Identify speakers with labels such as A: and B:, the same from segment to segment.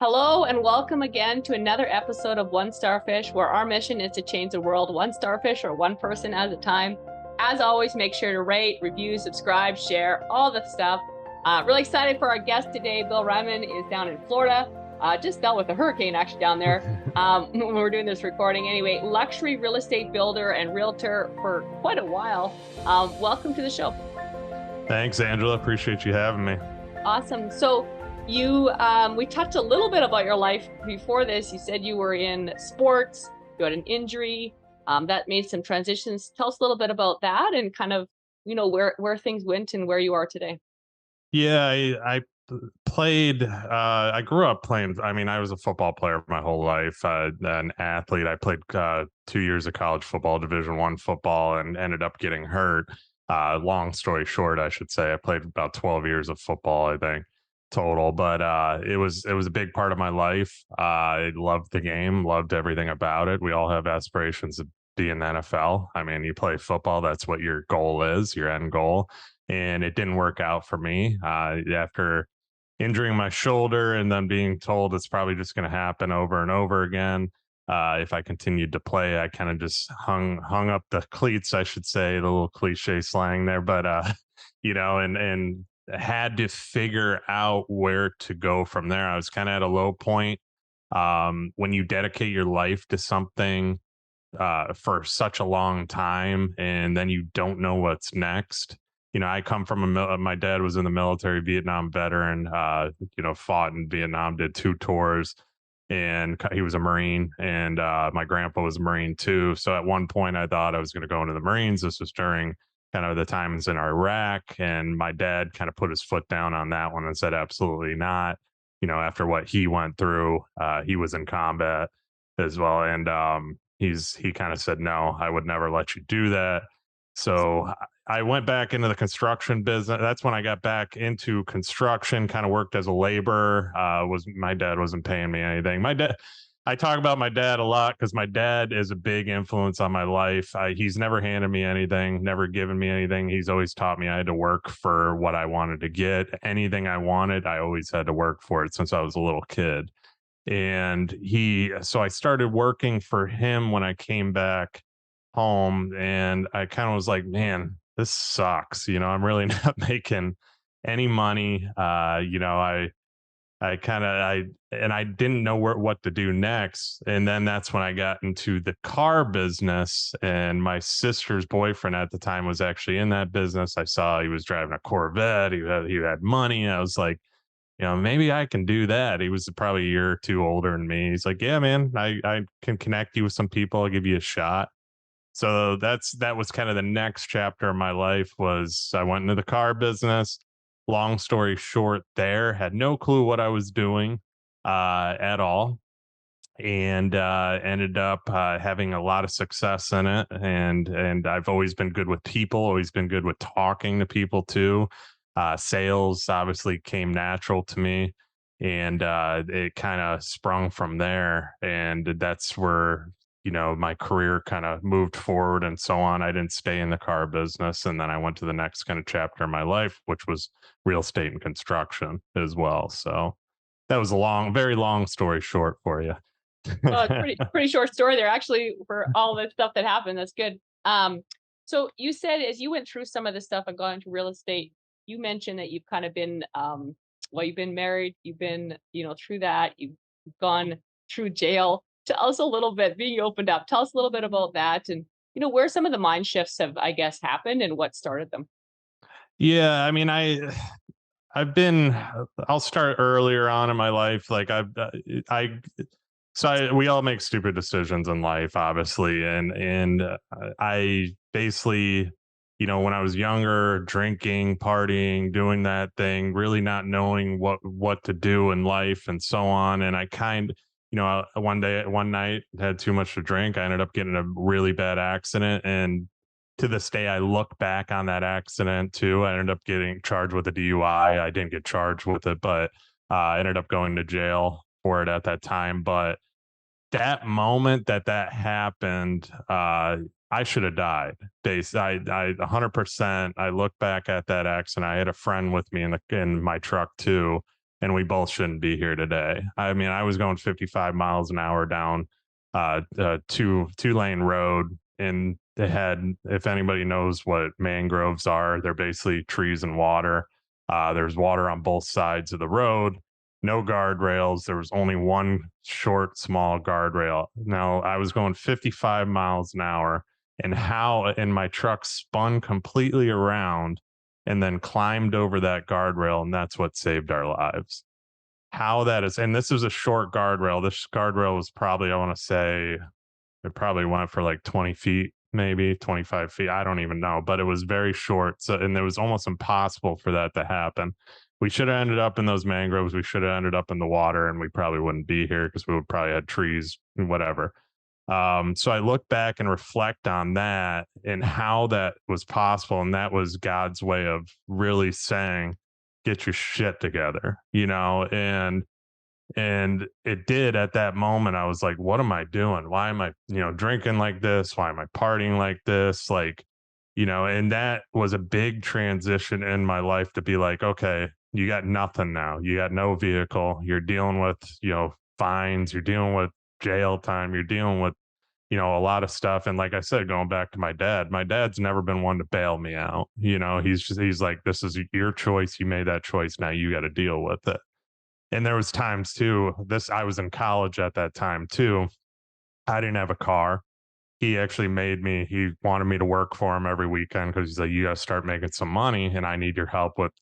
A: Hello and welcome again to another episode of One Starfish, where our mission is to change the world one starfish or one person at a time. As always, make sure to rate, review, subscribe, share, all the stuff. Really excited for our guest today. Bill Reiman is down in Florida. Just dealt with a hurricane actually down there when we were doing this recording. Anyway, luxury real estate builder and realtor for quite a while. Welcome to the show.
B: Thanks, Angela. Appreciate you having me.
A: Awesome. So we touched a little bit about your life before this. You said you were in sports, you had an injury, that made some transitions. Tell us a little bit about that and kind of, where things went and where you are today.
B: Yeah, I played. I grew up playing. I mean, I was a football player my whole life. An athlete. I played 2 years of college football, Division I football, and ended up getting hurt. Long story short, I should say, I played about 12 years of football, I think, total. But it was a big part of my life. I loved the game, loved everything about it. We all have aspirations to be in the NFL. I mean, you play football, that's what your goal is, your end goal. And it didn't work out for me after injuring my shoulder and then being told it's probably just going to happen over and over again. If I continued to play, I kind of just hung up the cleats, I should say, the little cliche slang there, but and had to figure out where to go from there. I was kind of at a low point. When you dedicate your life to something for such a long time, and then you don't know what's next. I come from my dad was in the military, Vietnam veteran, fought in Vietnam, did 2 tours, and he was a Marine, and my grandpa was a Marine too. So at one point I thought I was going to go into the Marines. This was during kind of the times in Iraq, and my dad kind of put his foot down on that one and said, absolutely not. After what he went through, he was in combat as well. And he kind of said, no, I would never let you do that. So I went back into the construction business. That's when I got back into construction, kind of worked as a laborer. Was my dad wasn't paying me anything. I talk about my dad a lot because my dad is a big influence on my life. He's never handed me anything, never given me anything. He's always taught me I had to work for what I wanted to get. Anything I wanted, I always had to work for it since I was a little kid. So I started working for him when I came back home, and I kind of was like, man, this sucks. I'm really not making any money. I didn't know what to do next. And then that's when I got into the car business, and my sister's boyfriend at the time was actually in that business. I saw he was driving a Corvette. He had money. I was like, maybe I can do that. He was probably a year or two older than me. He's like, yeah, man, I can connect you with some people. I'll give you a shot. So that was kind of the next chapter of my life. Was I went into the car business. Long story short, there had no clue what I was doing at all, and ended up having a lot of success in it. And I've always been good with people, always been good with talking to people too. Sales obviously came natural to me, and it kind of sprung from there. And that's where my career kind of moved forward and so on. I didn't stay in the car business, and then I went to the next kind of chapter in my life, which was real estate and construction as well. So that was a very long story short for you.
A: Well, it's pretty short story there, actually, for all the stuff that happened. That's good. So you said as you went through some of this stuff and got into real estate, you mentioned that you've kind of been, you've been married, you've been, through that, you've gone through jail. Tell us a little bit, being opened up. Tell us a little bit about that, and where some of the mind shifts have, I guess, happened and what started them.
B: Yeah, I mean, I've been. I'll start earlier on in my life. Like we all make stupid decisions in life, obviously, and I basically, when I was younger, drinking, partying, doing that thing, really not knowing what to do in life and so on. And I one night had too much to drink. I ended up getting a really bad accident, and to this day, I look back on that accident too. I ended up getting charged with a DUI. I didn't get charged with it, but I ended up going to jail for it at that time. But that moment that happened, I should have died. I 100%. I look back at that accident. I had a friend with me in my truck too, and we both shouldn't be here today. I mean, I was going 55 miles an hour down a two lane road, and they had, if anybody knows what mangroves are, they're basically trees and water. There's water on both sides of the road, no guardrails. There was only one short, small guardrail. Now I was going 55 miles an hour, and my truck spun completely around and then climbed over that guardrail, and that's what saved our lives. How that is, and this was a short guardrail. This guardrail was probably, I want to say, it probably went for like 20 feet, maybe 25 feet. I don't even know, but it was very short. So, and it was almost impossible for that to happen. We should have ended up in those mangroves. We should have ended up in the water, and we probably wouldn't be here because we would probably had trees, whatever. So I look back and reflect on that and how that was possible. And that was God's way of really saying, get your shit together, and it did at that moment. I was like, what am I doing? Why am I, drinking like this? Why am I partying like this? Like, and that was a big transition in my life to be like, okay, you got nothing now. You got no vehicle. You're dealing with, fines. You're dealing with jail time. You're dealing with, a lot of stuff. And like I said, going back to my dad's never been one to bail me out. He's like, this is your choice. You made that choice. Now you got to deal with it. And there was times too, I was in college at that time too. I didn't have a car. He wanted me to work for him every weekend because he's like, you got to start making some money and I need your help with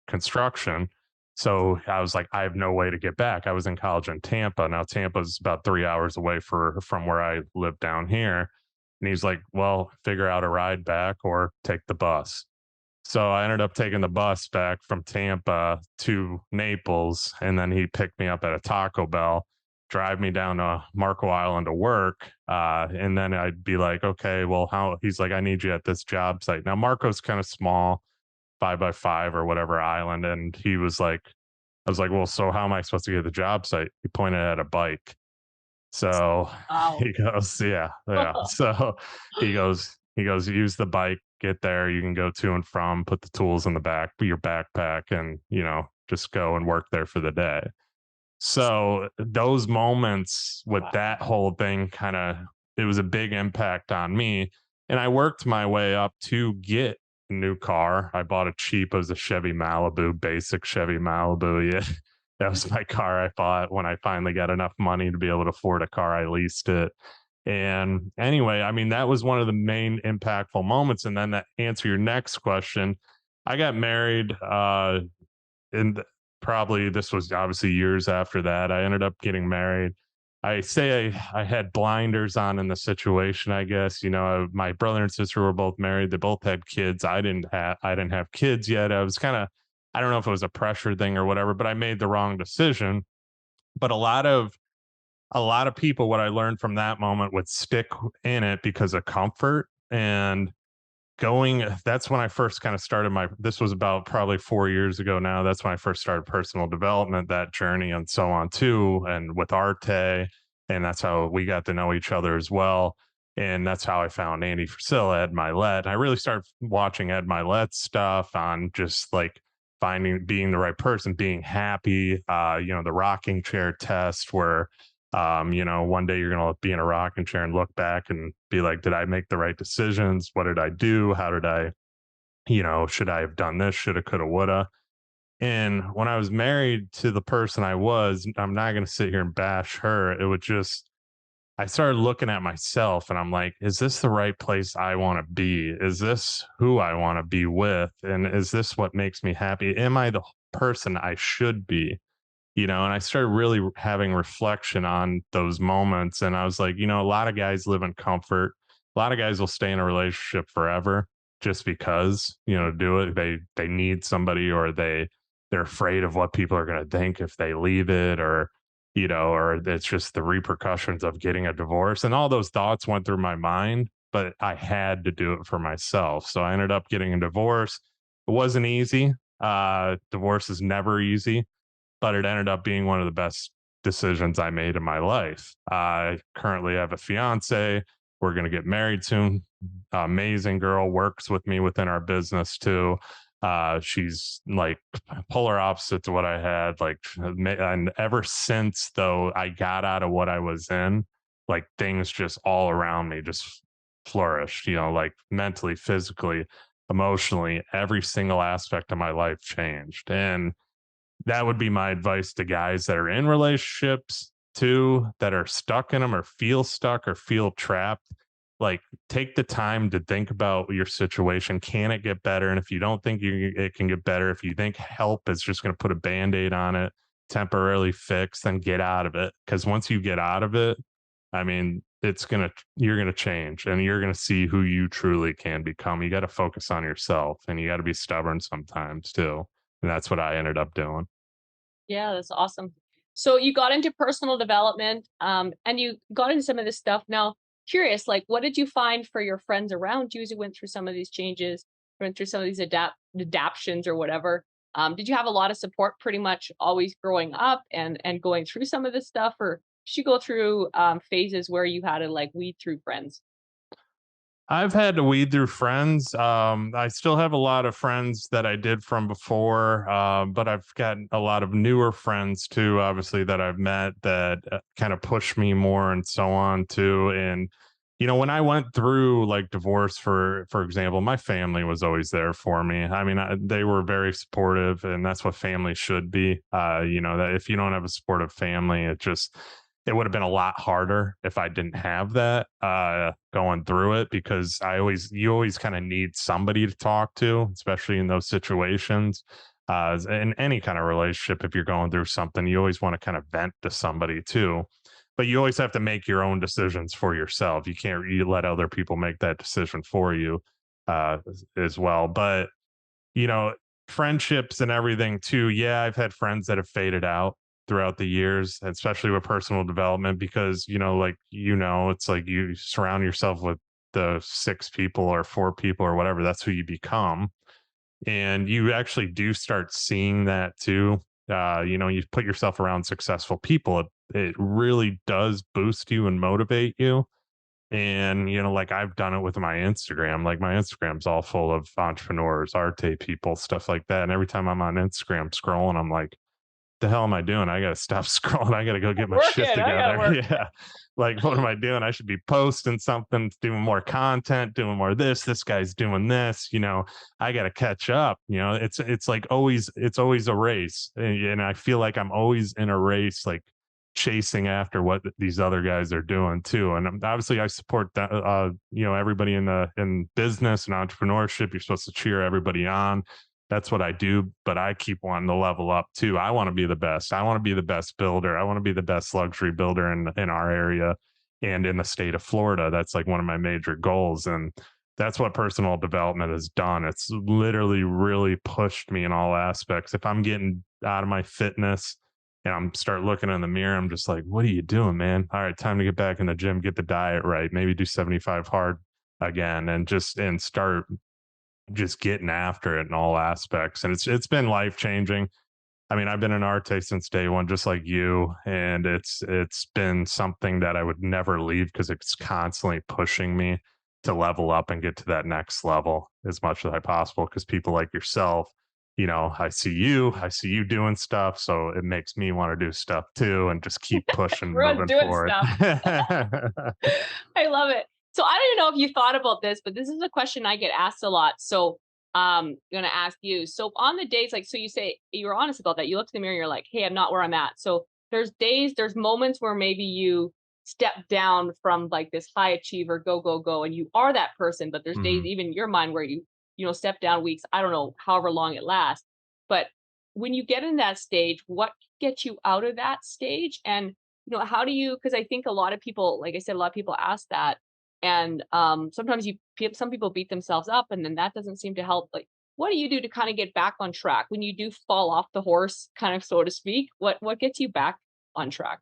B: construction. So I was like, I have no way to get back. I was in college in Tampa. Now Tampa's about 3 hours away from where I live down here. And he's like, well, figure out a ride back or take the bus. So I ended up taking the bus back from Tampa to Naples, and then he picked me up at a Taco Bell, drive me down to Marco Island to work. And then I'd be like, okay, well, how? He's like, I need you at this job site. Now, Marco's kind of small, 5x5 or whatever island. And he was like, I was like, well, so how am I supposed to get to the job site? He pointed at a bike. So
A: Wow.
B: he goes, yeah, yeah. So he goes, use the bike, get there. You can go to and from, put the tools in the back, your backpack, and, just go and work there for the day. So those moments with
A: Wow.
B: that whole thing it was a big impact on me. And I worked my way up to get a new car. I bought it was a Chevy Malibu, basic Chevy Malibu. Yeah. That was my car I bought when I finally got enough money to be able to afford a car. I leased it. And anyway, I mean, that was one of the main impactful moments. And then to answer your next question, I got married and probably this was obviously years after that. I ended up getting married. I say I had blinders on in the situation, I guess. My brother and sister were both married. They both had kids. I didn't have kids yet. I was kind of, I don't know if it was a pressure thing or whatever, but I made the wrong decision. But a lot of people, what I learned from that moment would stick in it because of comfort. And that's when I first kind of started this was about probably 4 years ago now. That's when I first started personal development, that journey and so on too. And with Arte, and that's how we got to know each other as well. And that's how I found Andy Frisilla, Ed Milet. And I really started watching Ed Milet's stuff on just like being the right person, being happy, the rocking chair test where one day you're going to be in a rocking chair and look back and be like, did I make the right decisions? What did I do? How did I, should I have done this? Shoulda, coulda, woulda. And when I was married to the person I'm not going to sit here and bash her. I started looking at myself and I'm like, is this the right place I want to be? Is this who I want to be with? And is this what makes me happy? Am I the person I should be? And I started really having reflection on those moments. And I was like, a lot of guys live in comfort. A lot of guys will stay in a relationship forever just because, do it. They need somebody, or they're afraid of what people are going to think if they leave it, or it's just the repercussions of getting a divorce. And all those thoughts went through my mind, but I had to do it for myself. So I ended up getting a divorce. It wasn't easy. Divorce is never easy, but it ended up being one of the best decisions I made in my life. I currently have a fiance. We're going to get married soon. Amazing girl, works with me within our business too. She's like polar opposite to what I had. Like, and ever since though I got out of what I was in, like things just all around me just flourished. Like mentally, physically, emotionally, every single aspect of my life changed. And that would be my advice to guys that are in relationships too, that are stuck in them or feel stuck or feel trapped. Like, take the time to think about your situation. Can it get better? And if you don't think it can get better, if you think help is just going to put a band aid on it, temporarily fix, then get out of it. Because once you get out of it, I mean, you're going to change and you're going to see who you truly can become. You got to focus on yourself and you got to be stubborn sometimes too. And that's what I ended up doing.
A: Yeah, that's awesome. So you got into personal development, and you got into some of this stuff. Now, curious, like, what did you find for your friends around you as you went through some of these changes, went through some of these adaptions or whatever? Did you have a lot of support pretty much always growing up and going through some of this stuff, or did you go through phases where you had to like weed through friends?
B: I've had to weed through friends. I still have a lot of friends that I did from before, but I've got a lot of newer friends too, obviously, that I've met that kind of push me more and so on too. And when I went through like divorce, for example, my family was always there for me. I mean, they were very supportive, and that's what family should be. That if you don't have a supportive family, it would have been a lot harder if I didn't have that going through it, because you always kind of need somebody to talk to, especially in those situations. In any kind of relationship, if you're going through something, you always want to kind of vent to somebody too. But you always have to make your own decisions for yourself. You let other people make that decision for you as well. But you know, friendships and everything too. Yeah, I've had friends that have faded out throughout the years, especially with personal development, because, it's like you surround yourself with the six people or four people or whatever, that's who you become. And you actually do start seeing that too. You put yourself around successful people, it really does boost you and motivate you. And, like I've done it with my Instagram. Like my Instagram's all full of entrepreneurs, arte people, stuff like that. And every time I'm on Instagram scrolling, I'm like, the hell am I doing? I gotta stop scrolling. I gotta go get my
A: Working,
B: shit
A: I gotta
B: together.
A: work.
B: Yeah. Like, what am I doing? I should be posting something, doing more content, doing more of this. This guy's doing this, I gotta catch up. It's like it's always a race. And I feel like I'm always in a race, like chasing after what these other guys are doing too. And obviously I support that everybody in business and entrepreneurship. You're supposed to cheer everybody on. That's what I do, but I keep wanting to level up too. I want to be the best. I want to be the best builder. I want to be the best luxury builder in our area and in the state of Florida. That's like one of my major goals. And that's what personal development has done. It's literally really pushed me in all aspects. If I'm getting out of my fitness and I'm start looking in the mirror, I'm just like, what are you doing, man? All right, time to get back in the gym, get the diet right, maybe do 75 hard again, and start just getting after it in all aspects. And it's been life changing. I mean, I've been an artist since day one, just like you, and it's been something that I would never leave because it's constantly pushing me to level up and get to that next level as much as I possible. Because people like yourself, I see you doing stuff, so it makes me want to do stuff too, and just keep pushing,
A: Everyone's
B: moving
A: doing
B: forward.
A: stuff. I love it. So I don't even know if you thought about this, but this is a question I get asked a lot. So I'm gonna ask you. So on the days, like, so you say you're honest about that. You look in the mirror and you're like, hey, I'm not where I'm at. So there's moments where maybe you step down from like this high achiever, go, go, go, and you are that person, but there's days
B: Mhm.
A: even in your mind where you step down weeks, I don't know, however long it lasts. But when you get in that stage, what gets you out of that stage? And how do you, because I think a lot of people, like I said, a lot of people ask that. And sometimes some people beat themselves up, and then that doesn't seem to help. Like, what do you do to kind of get back on track when you do fall off the horse, kind of so to speak? What gets you back on track?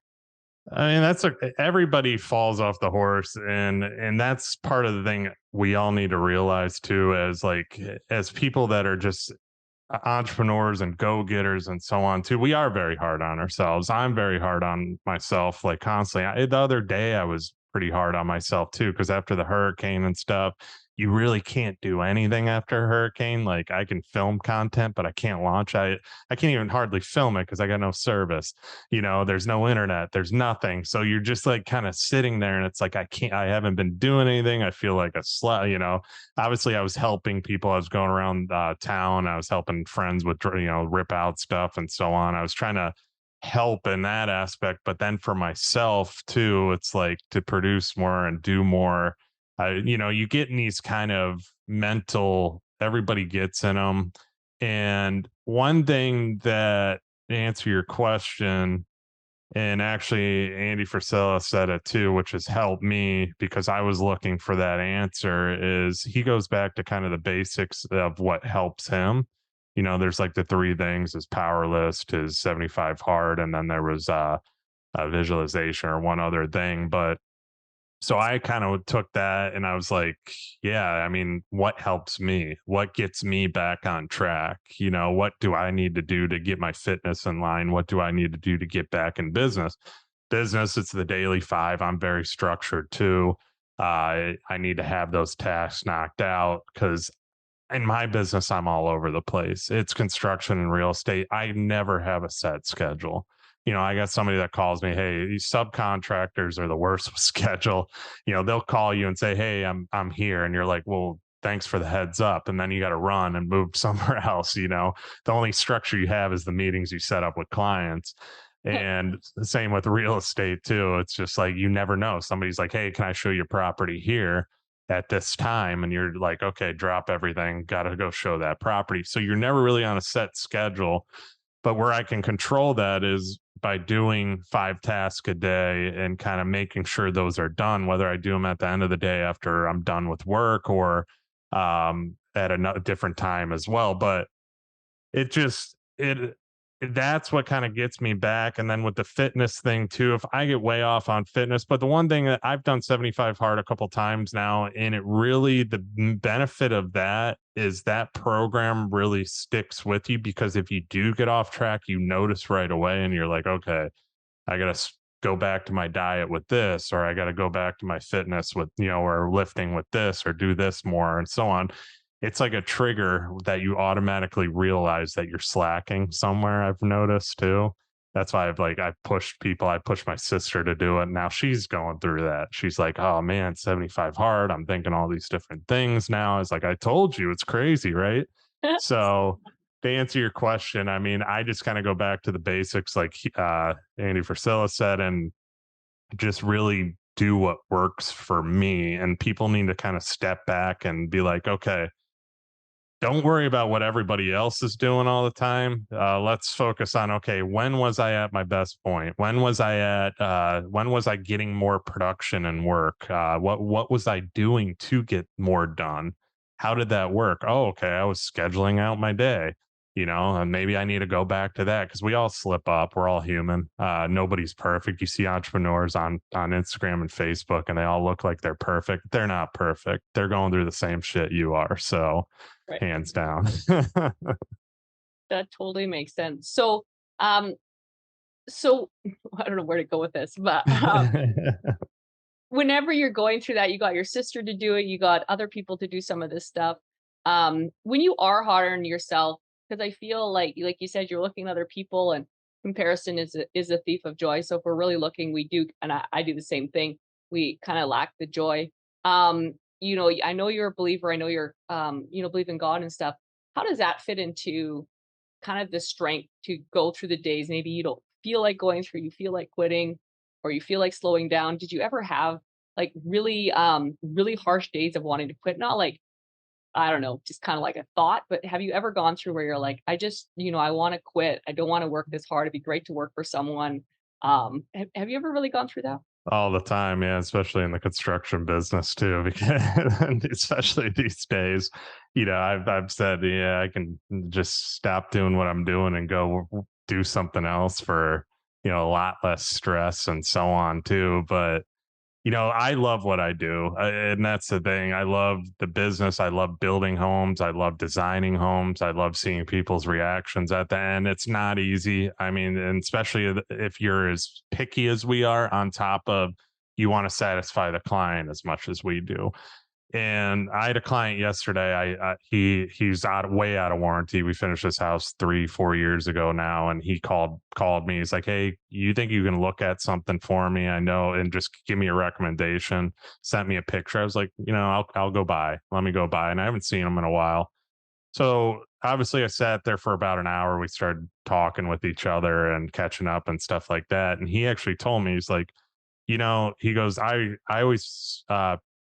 B: I mean, everybody falls off the horse, and that's part of the thing we all need to realize too, as people that are just entrepreneurs and go-getters and so on too. We are very hard on ourselves. I'm very hard on myself, like constantly. The other day I was pretty hard on myself too, because after the hurricane and stuff, you really can't do anything after a hurricane. Like I can film content, but I can't launch. I can't even hardly film it because I got no service. There's no internet, there's nothing. So you're just like kind of sitting there and it's like I haven't been doing anything. I feel like a slut. Obviously I was helping people. I was going around town. I was helping friends with rip out stuff and so on. I was trying to help in that aspect, but then for myself too, it's like to produce more and do more. You get in these kind of mental, everybody gets in them. And one thing that, to answer your question, and actually Andy Frisella said it too, which has helped me because I was looking for that answer, is he goes back to kind of the basics of what helps him. There's like the three things: his power list, his 75 hard, and then there was a visualization or one other thing. But so I kind of took that and I was like, yeah, I mean, what helps me? What gets me back on track? What do I need to do to get my fitness in line? What do I need to do to get back in business? Business, it's the daily five. I'm very structured too. I need to have those tasks knocked out because in my business, I'm all over the place. It's construction and real estate. I never have a set schedule. I got somebody that calls me, hey, these subcontractors are the worst with schedule. They'll call you and say, hey, I'm here. And you're like, well, thanks for the heads up. And then you got to run and move somewhere else. The only structure you have is the meetings you set up with clients. And the same with real estate too. It's just like you never know. Somebody's like, hey, can I show you property here at this time? And you're like, okay, drop everything, got to go show that property. So you're never really on a set schedule. But where I can control that is by doing 5 tasks a day and kind of making sure those are done, whether I do them at the end of the day after I'm done with work or at a different time as well. But it just it that's what kind of gets me back. And then with the fitness thing too, if I get way off on fitness, but the one thing that I've done 75 hard a couple times now, and it really, the benefit of that is that program really sticks with you, because if you do get off track, you notice right away and you're like, okay, I got to go back to my diet with this, or I got to go back to my fitness with, or lifting with this, or do this more, and so on. It's like a trigger that you automatically realize that you're slacking somewhere. I've noticed too. That's why I pushed people. I pushed my sister to do it. Now she's going through that. She's like, oh man, 75 hard. I'm thinking all these different things now. It's like, I told you, it's crazy, right? So to answer your question, I mean, I just kind of go back to the basics, like Andy Frisella said, and just really do what works for me. And people need to kind of step back and be like, okay, don't worry about what everybody else is doing all the time. Let's focus on, okay, when was I at my best point? When was I getting more production and work? What was I doing to get more done? How did that work? Oh, okay, I was scheduling out my day, and maybe I need to go back to that, because we all slip up. We're all human. Nobody's perfect. You see entrepreneurs on Instagram and Facebook, and they all look like they're perfect. They're not perfect. They're going through the same shit you are. So
A: Right.
B: hands down.
A: That totally makes sense. So I don't know where to go with this, but whenever you're going through that, you got your sister to do it, you got other people to do some of this stuff. When you are hard on yourself, because I feel like you said, you're looking at other people, and comparison is a thief of joy. So if we're really looking, we do, and I do the same thing. We kind of lack the joy. I know you're a believer. I know you're, believe in God and stuff. How does that fit into kind of the strength to go through the days? Maybe you don't feel like going through, you feel like quitting, or you feel like slowing down. Did you ever have like really harsh days of wanting to quit? Not like, I don't know, just kind of like a thought, but have you ever gone through where you're like, I just, I want to quit. I don't want to work this hard. It'd be great to work for someone. Have you ever really gone through that?
B: All the time, yeah, especially in the construction business too, because and especially these days, I've said, yeah, I can just stop doing what I'm doing and go do something else for, a lot less stress and so on too. But I love what I do. And that's the thing. I love the business. I love building homes. I love designing homes. I love seeing people's reactions at the end. It's not easy. I mean, and especially if you're as picky as we are, on top of, you want to satisfy the client as much as we do. And I had a client yesterday. He's way out of warranty. We finished his house 3 4 years ago now, and he called me. He's like, "Hey, you think you can look at something for me? I know, and just give me a recommendation." Sent me a picture. I was like, I'll go by. Let me go by, and I haven't seen him in a while. So obviously, I sat there for about an hour. We started talking with each other and catching up and stuff like that. And he actually told me, he's like, he goes, I always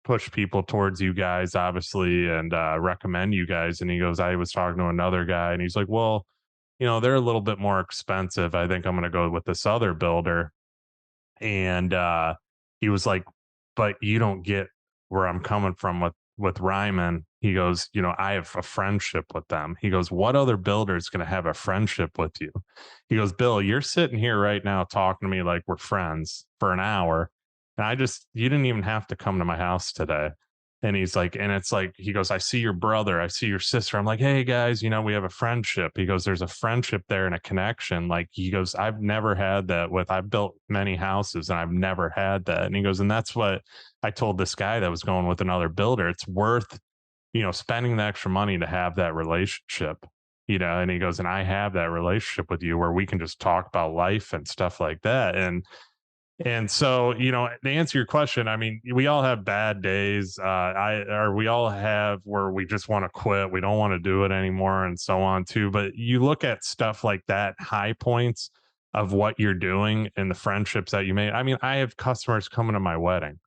B: push people towards you guys, obviously, and recommend you guys. And he goes, I was talking to another guy, and he's like, well, they're a little bit more expensive. I think I'm going to go with this other builder. And he was like, but you don't get where I'm coming from with Ryman. He goes, I have a friendship with them. He goes, what other builder is going to have a friendship with you? He goes, Bill, you're sitting here right now talking to me like we're friends for an hour. And you didn't even have to come to my house today. And he's like, and it's like, he goes, I see your brother, I see your sister. I'm like, hey guys, we have a friendship. He goes, there's a friendship there and a connection. Like, he goes, I've never had that I've built many houses and I've never had that. And he goes, and that's what I told this guy that was going with another builder. It's worth, spending the extra money to have that relationship, and he goes, and I have that relationship with you where we can just talk about life and stuff like that. And so, to answer your question, I mean, we all have bad days. We all have where we just want to quit. We don't want to do it anymore and so on too. But you look at stuff like that, high points of what you're doing and the friendships that you made. I mean, I have customers coming to my wedding,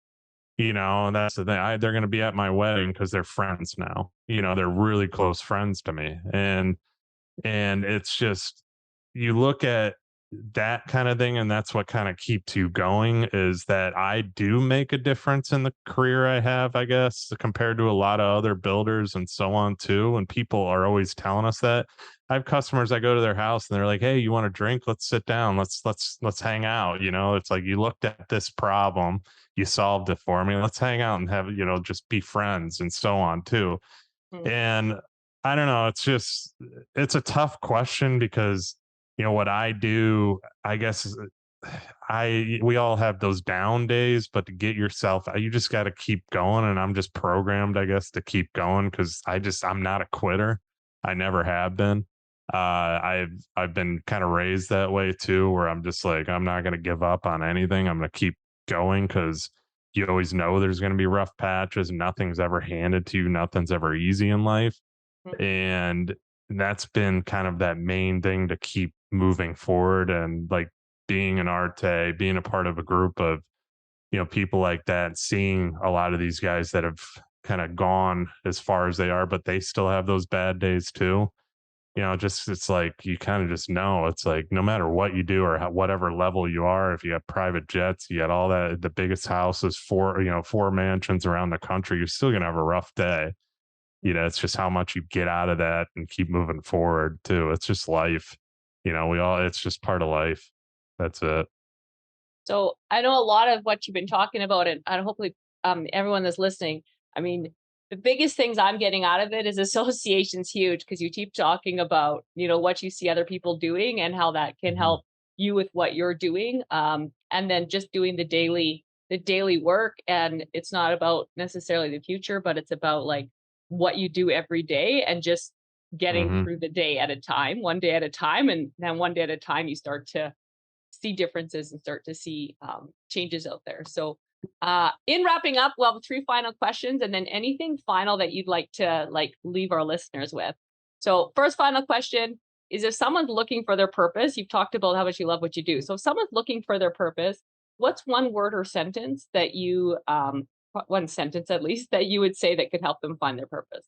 B: and that's the thing. They're going to be at my wedding because they're friends now. They're really close friends to me. And it's just, you look at that kind of thing, and that's what kind of keeps you going, is that I do make a difference in the career I have, I guess, compared to a lot of other builders and so on too. And people are always telling us that. I have customers, I go to their house and they're like, hey, you want a drink? Let's sit down. Let's hang out. It's like, you looked at this problem, you solved it for me. Let's hang out and have, just be friends and so on too.
A: Mm.
B: And I don't know, it's a tough question because, what I do, I guess, we all have those down days, but to get yourself, you just got to keep going. And I'm just programmed, I guess, to keep going because I'm not a quitter. I never have been. I've been kind of raised that way too, where I'm just like, I'm not going to give up on anything. I'm going to keep going because you always know there's going to be rough patches. Nothing's ever handed to you. Nothing's ever easy in life.
A: Mm.
B: And that's been kind of that main thing to keep moving forward. And like, being an arte, being a part of a group of, people like that, seeing a lot of these guys that have kind of gone as far as they are, but they still have those bad days too. Just, it's like, you kind of just know, it's like, no matter what you do or whatever level you are, if you have private jets, you got all that, the biggest houses, four mansions around the country, you're still going to have a rough day. It's just how much you get out of that and keep moving forward too. It's just life. It's just part of life. That's it.
A: So I know a lot of what you've been talking about, and hopefully everyone that's listening, I mean, the biggest things I'm getting out of it is association's huge because you keep talking about, what you see other people doing and how that can
B: Mhm.
A: help you with what you're doing. And then just doing the daily work. And it's not about necessarily the future, but it's about like what you do every day and just getting
B: Mhm.
A: through the day at a time, one day at a time. And then one day at a time, you start to see differences and start to see changes out there. So, in wrapping up, we'll have three final questions, and then anything final that you'd like to leave our listeners with. So, first final question is: if someone's looking for their purpose, you've talked about how much you love what you do. So, if someone's looking for their purpose, what's one word or sentence that one sentence at least, that you would say that could help them find their purpose?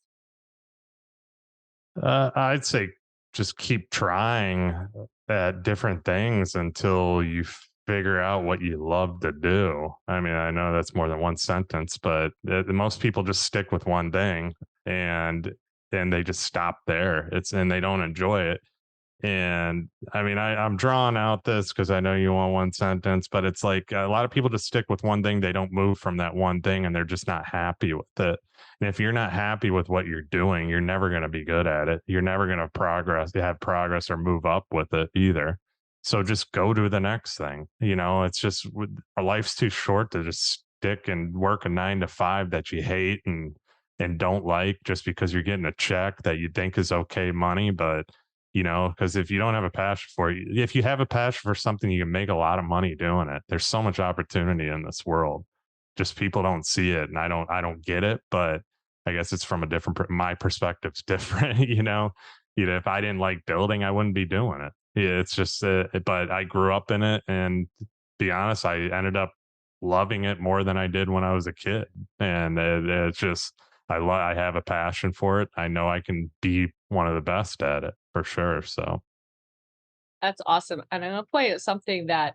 B: I'd say just keep trying at different things until you figure out what you love to do. I mean, I know that's more than one sentence, but most people just stick with one thing and then they just stop there. And they don't enjoy it. And I mean, I'm drawing out this because I know you want one sentence, but it's like a lot of people just stick with one thing. They don't move from that one thing and they're just not happy with it. And if you're not happy with what you're doing, you're never going to be good at it. You're never going to have progress or move up with it either. So just go to the next thing. You know, it's just our life's too short to just stick and work a 9 to 5 that you hate and don't like just because you're getting a check that you think is okay money. But you know, because if you don't have a passion for it, if you have a passion for something, you can make a lot of money doing it. There's so much opportunity in this world. Just people don't see it, and I don't get it. But I guess it's from a different. My perspective's different. You know, if I didn't like building, I wouldn't be doing it. Yeah, it's just, but I grew up in it, and to be honest, I ended up loving it more than I did when I was a kid. And it's just, I have a passion for it. I know I can be one of the best at it for sure. So,
A: That's awesome. And I'm gonna point out something that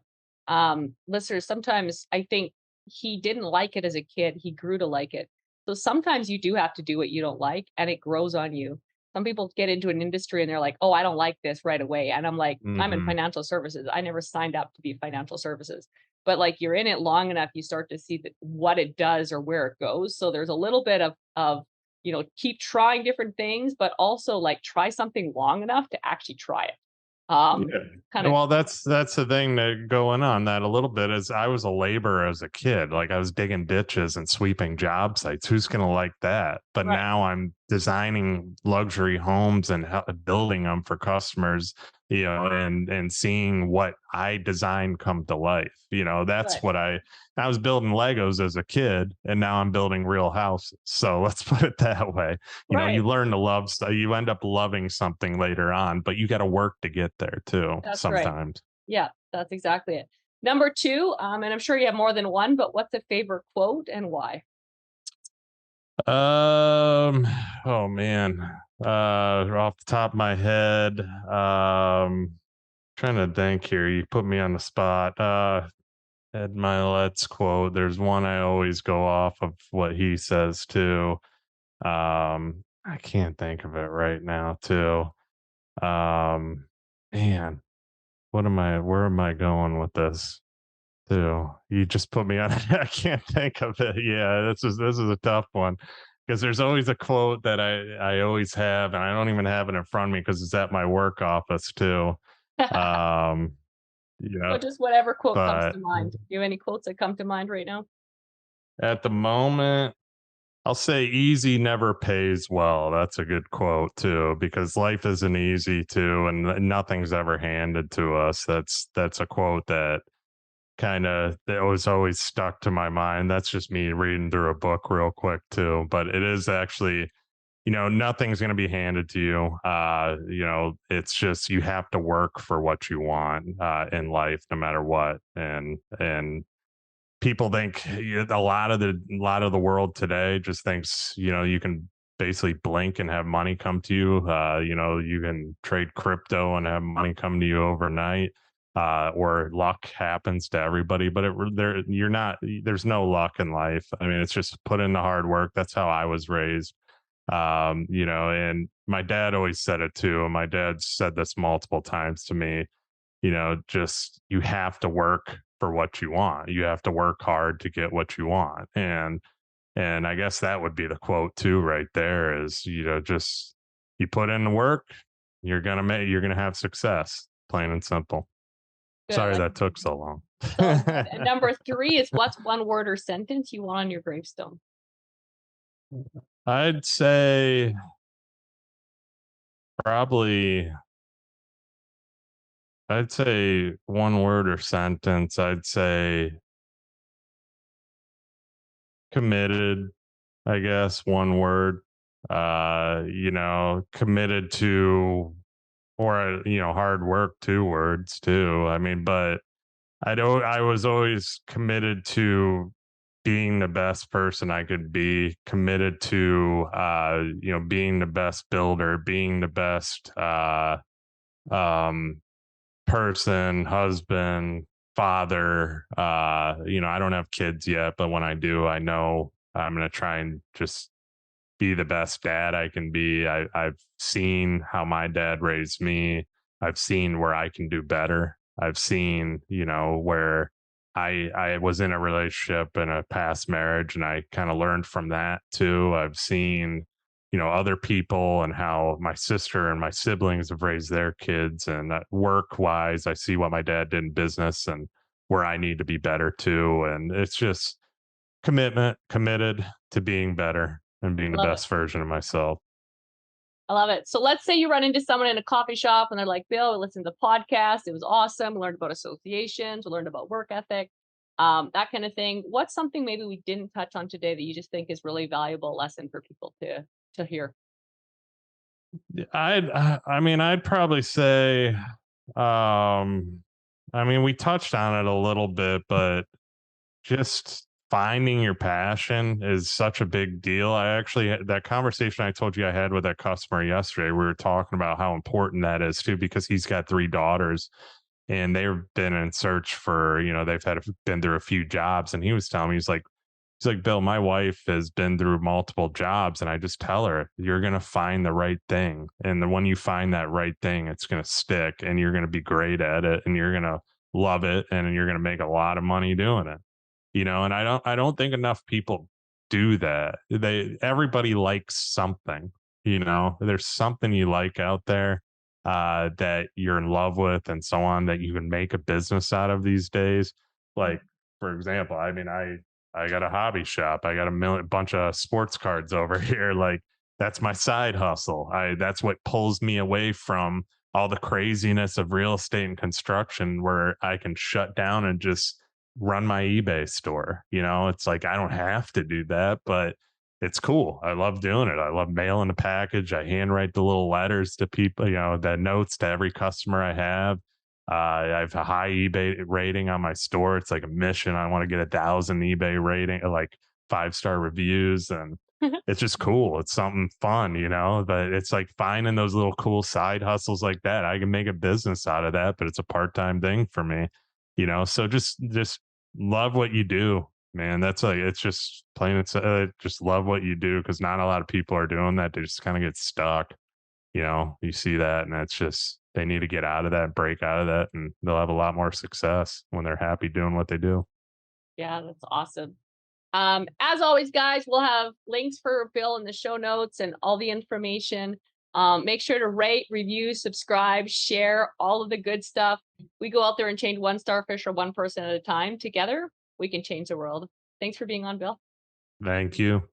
A: listeners sometimes I think he didn't like it as a kid. He grew to like it. So sometimes you do have to do what you don't like and it grows on you. Some people get into an industry and they're like, oh, I don't like this right away. And I'm like, I'm in
B: hmm
A: financial services. I never signed up to be financial services. But like you're in it long enough, you start to see that what it does or where it goes. So there's a little bit of keep trying different things, but also like try something long enough to actually try it.
B: yeah.
A: Kind of
B: Well, that's the thing that going on that a little bit is I was a laborer as a kid. Like I was digging ditches and sweeping job sites. Who's going to like that? But
A: right,
B: now I'm designing luxury homes and building them for customers, and seeing what I design come to life. That's
A: right,
B: what I was building Legos as a kid, and now I'm building real houses. So let's put it that way. You
A: right.
B: learn to love stuff. You end up loving something later on, but you got to work to get there too
A: That's right.
B: sometimes.
A: Yeah, that's exactly it. Number 2, and I'm sure you have more than one, but what's a favorite quote and why?
B: Oh man. Off the top of my head, trying to think here. You put me on the spot. Ed Milet's quote. There's one I always go off of what he says too. I can't think of it right now too. Um, Man, where am I going with this? Too. You just put me on I can't think of it. Yeah, this is a tough one because there's always a quote that I always have, and I don't even have it in front of me because it's at my work office too. Um, you
A: So
B: know,
A: just whatever quote comes
B: but
A: to mind. Do you have any quotes that come to mind right now?
B: at the moment, I'll say easy never pays well. That's a good quote too, because life isn't easy too, and nothing's ever handed to us. That's a quote that was always stuck to my mind. That's just me reading through a book real quick too. But it is actually, nothing's going to be handed to you. It's just you have to work for what you want in life, no matter what. And people think a lot of the world today just thinks you can basically blink and have money come to you. You can trade crypto and have money come to you overnight, or luck happens to everybody. But you're not. There's no luck in life. I mean, it's just put in the hard work. That's how I was raised. And my dad always said it too. And my dad said this multiple times to me. Just you have to work for what you want. You have to work hard to get what you want. And I guess that would be the quote too, right there is, just you put in the work, you're gonna have success, plain and simple.
A: Good.
B: Sorry that took so long.
A: It's all good. And number 3 is what's one word or sentence you want on your gravestone?
B: I'd say probably I'd say one word or sentence. I'd say committed, I guess, one word. Committed to, or hard work, 2 words too. I mean, but I was always committed to being the best person I could be, committed to being the best builder, being the best um person, husband, father. I don't have kids yet, but when I do, I know I'm gonna try and just be the best dad I can be. I've seen how my dad raised me. I've seen where I can do better. I've seen, where I was in a relationship in a past marriage and I kind of learned from that too. I've seen, other people and how my sister and my siblings have raised their kids. And work wise, I see what my dad did in business and where I need to be better too. And it's just committed to being better and being
A: I
B: the
A: love it.
B: best version of myself.
A: I love it. So let's say you run into someone in a coffee shop and they're like, Bill, we listened to the podcast. It was awesome. We learned about associations. We learned about work ethic, that kind of thing. What's something maybe we didn't touch on today that you just think is really valuable lesson for people to hear?
B: I mean, I'd probably say, I mean, we touched on it a little bit, but just finding your passion is such a big deal. I actually had that conversation I told you I had with that customer yesterday. We were talking about how important that is too, because he's got 3 daughters and they've been in search for, they've been through a few jobs. And he was telling me, he's like, Bill, my wife has been through multiple jobs, and I just tell her, you're going to find the right thing. And then when you find that right thing, it's going to stick and you're going to be great at it and you're going to love it and you're going to make a lot of money doing it. And I don't think enough people do that. Everybody likes something, there's something you like out there that you're in love with and so on that you can make a business out of these days. Like, for example, I mean, I got a hobby shop. I got bunch of sports cards over here. Like that's my side hustle. That's what pulls me away from all the craziness of real estate and construction where I can shut down and just run my eBay store. It's like I don't have to do that, but it's cool. I love doing it. I love mailing the package. I handwrite the little letters to people, the notes to every customer I have. I have a high eBay rating on my store. It's like a mission. I want to get 1,000 eBay rating, like 5-star reviews, and it's just cool. It's something fun, But it's like finding those little cool side hustles like that. I can make a business out of that, but it's a part-time thing for me, So just love what you do, man. That's like it's just plain. It's just love what you do because not a lot of people are doing that. They just kind of get stuck. You see that, and it's just they need to get out of that, break out of that, and they'll have a lot more success when they're happy doing what they do.
A: Yeah, that's awesome. As always, guys, we'll have links for Bill in the show notes and all the information. Make sure to rate, review, subscribe, share all of the good stuff. We go out there and change one starfish or one person at a time. Together, we can change the world. Thanks for being on, Bill.
B: Thank you.